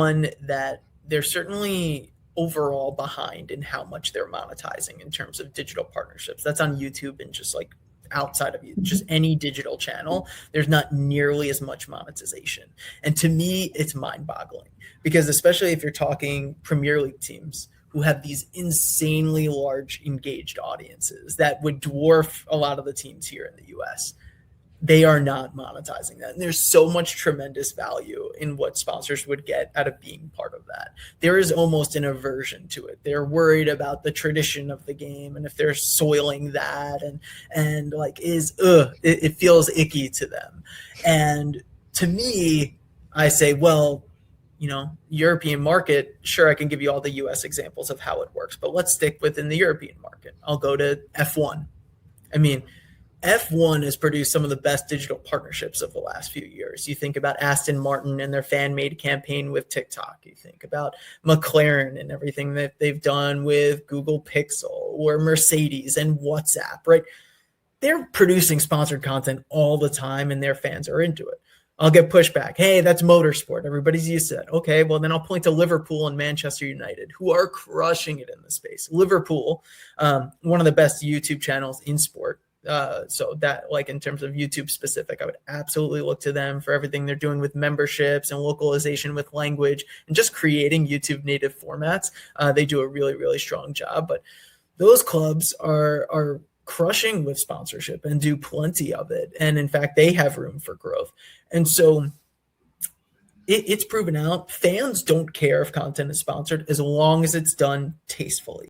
one that they're certainly overall behind in how much they're monetizing in terms of digital partnerships. That's on YouTube and just like outside of just any digital channel, there's not nearly as much monetization. And to me, it's mind-boggling because especially if you're talking Premier League teams who have these insanely large engaged audiences that would dwarf a lot of the teams here in the US, they are not monetizing that. And there's so much tremendous value in what sponsors would get out of being part of that. There is almost an aversion to it. They're worried about the tradition of the game and if they're soiling that and like it feels icky to them. And to me, I say, well, European market, sure, I can give you all the US examples of how it works, but let's stick within the European market. I'll go to F1. I mean, F1 has produced some of the best digital partnerships of the last few years. You think about Aston Martin and their fan-made campaign with TikTok. You think about McLaren and everything that they've done with Google Pixel or Mercedes and WhatsApp, right? They're producing sponsored content all the time and their fans are into it. I'll get pushback. Hey, that's motorsport. Everybody's used to that. Okay, well, then I'll point to Liverpool and Manchester United, who are crushing it in the space. Liverpool, one of the best YouTube channels in sport. So that, like, in terms of YouTube specific, I would absolutely look to them for everything they're doing with memberships and localization with language and just creating YouTube native formats. They do a really, really strong job. But those clubs are crushing with sponsorship and do plenty of it. And in fact, they have room for growth. And so it's proven out. Fans don't care if content is sponsored as long as it's done tastefully.